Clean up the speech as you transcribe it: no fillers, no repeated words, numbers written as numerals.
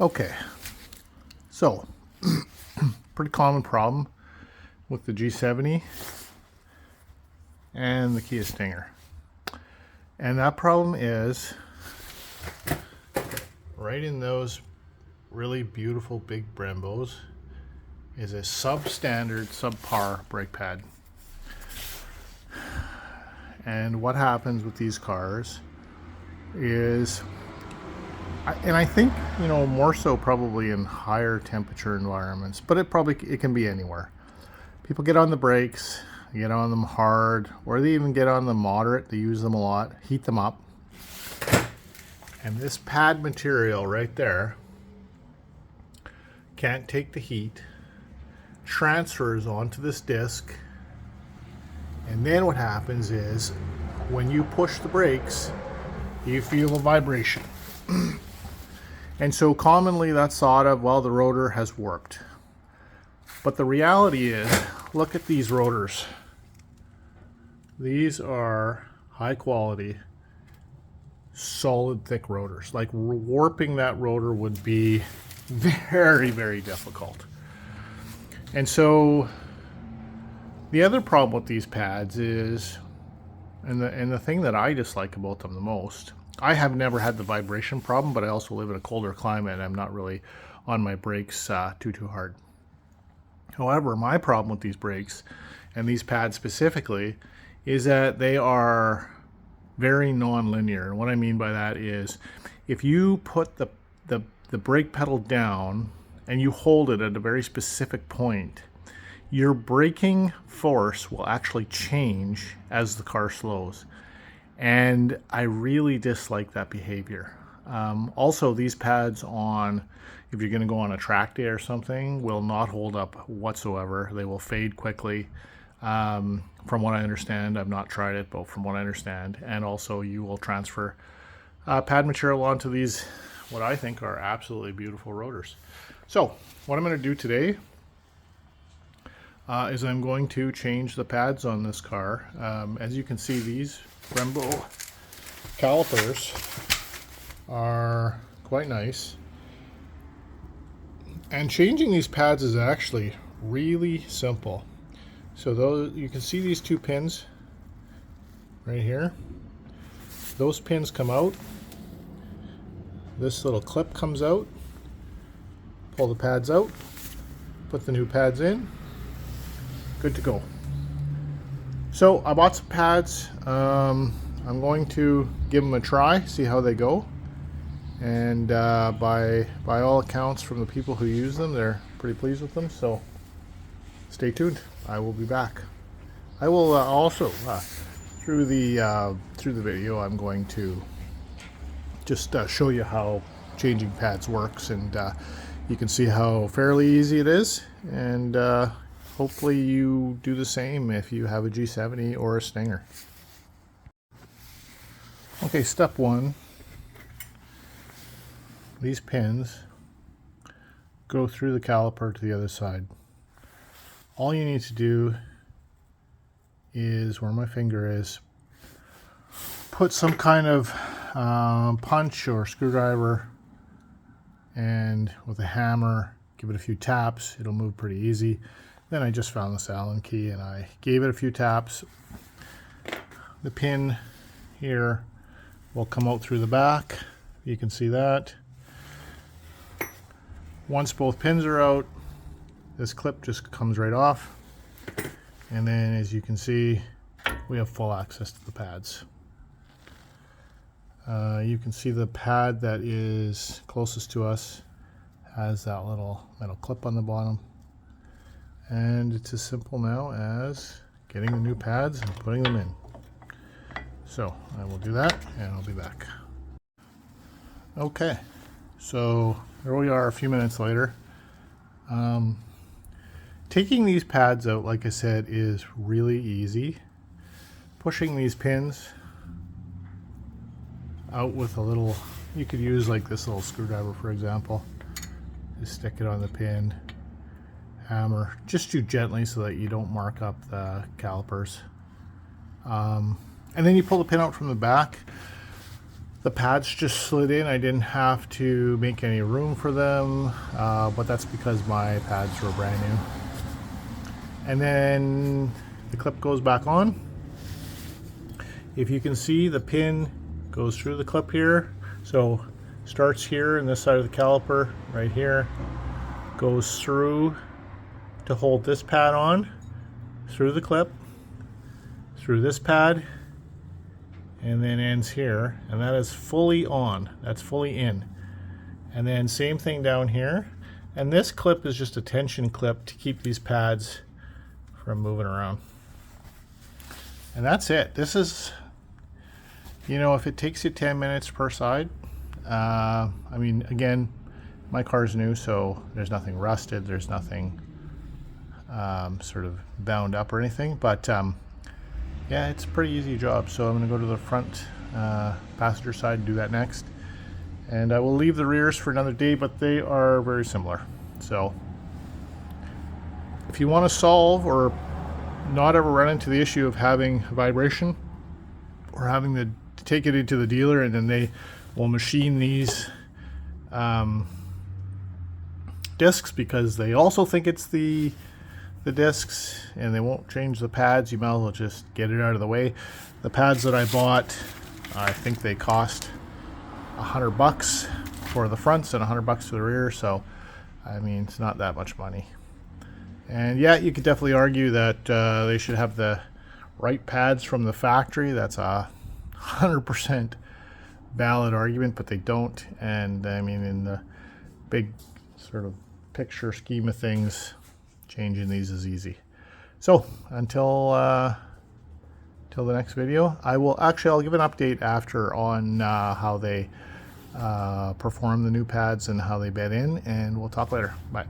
Okay, so pretty common problem with the G70 and the Kia Stinger. And that problem is right in those really beautiful big Brembos is a substandard, subpar brake pad. And what happens with these cars is, and I think, you know, more so probably in higher temperature environments, but it can be anywhere. People get on the brakes, get on them hard, or they even get on them moderate. They use them a lot, heat them up. And this pad material right there can't take the heat, transfers onto this disc, and then what happens is when you push the brakes, you feel a vibration. And so commonly that's thought of, well, the rotor has worked. But the reality is, look at these rotors. These are high quality, solid, thick rotors. Like, warping that rotor would be very, very difficult. And so the other problem with these pads is, and the thing that I dislike about them the most, I have never had the vibration problem, but I also live in a colder climate and I'm not really on my brakes too hard. However, my problem with these brakes and these pads specifically is that they are very non-linear. And what I mean by that is, if you put the brake pedal down and you hold it at a very specific point, your braking force will actually change as the car slows. And I really dislike that behavior. Also, these pads if you're going to go on a track day or something, will not hold up whatsoever. They will fade quickly. From what I understand, I've not tried it, but from what I understand. And also, you will transfer pad material onto these, what I think are absolutely beautiful rotors. So, what I'm going to do today is I'm going to change the pads on this car. As you can see, these Brembo calipers are quite nice. And changing these pads is actually really simple. So you can see these two pins right here. Those pins come out. This little clip comes out. Pull the pads out. Put the new pads in. Good to go. So I bought some pads. I'm going to give them a try, see how they go. And by all accounts from the people who use them, they're pretty pleased with them. So stay tuned. I will be back. I will also through the video, I'm going to just show you how changing pads works, and you can see how fairly easy it is. And hopefully you do the same if you have a G70 or a Stinger. Okay, step one. These pins go through the caliper to the other side. All you need to do is, where my finger is, put some kind of punch or screwdriver, and with a hammer, give it a few taps. It'll move pretty easy. Then I just found this Allen key and I gave it a few taps. The pin here will come out through the back. You can see that. Once both pins are out, this clip just comes right off. And then, as you can see, we have full access to the pads. You can see the pad that is closest to us has that little metal clip on the bottom. And it's as simple now as getting the new pads and putting them in. So I will do that and I'll be back. Okay, so here we are a few minutes later. Taking these pads out, like I said, is really easy. Pushing these pins out with a little, you could use like this little screwdriver, for example. Just stick it on the pin, hammer, just do gently so that you don't mark up the calipers. And then you pull the pin out from the back. The pads just slid in. I didn't have to make any room for them, but that's because my pads were brand new. And then the clip goes back on. If you can see, the pin goes through the clip here. So starts here in this side of the caliper, right here, goes through to hold this pad on, through the clip, through this pad, and then ends here, and that is fully on. That's fully in. And then same thing down here. And this clip is just a tension clip to keep these pads from moving around. And that's it. This is, you know, if it takes you 10 minutes per side, I mean, again, my car's new, so there's nothing rusted, there's nothing sort of bound up or anything, but yeah, it's a pretty easy job. So I'm going to go to the front passenger side and do that next. And I will leave the rears for another day, but they are very similar. So if you want to solve or not ever run into the issue of having vibration or having to take it into the dealer and then they will machine these discs because they also think it's the discs and they won't change the pads, you might as well just get it out of the way. The pads that I bought, I think they cost $100 for the fronts and $100 for the rear, so I mean, it's not that much money. And yeah, you could definitely argue that they should have the right pads from the factory. That's a 100% valid argument, but they don't. And I mean, in the big sort of picture scheme of things, changing these is easy. So until the next video, I'll give an update after on how they perform the new pads and how they bed in, and we'll talk later. Bye.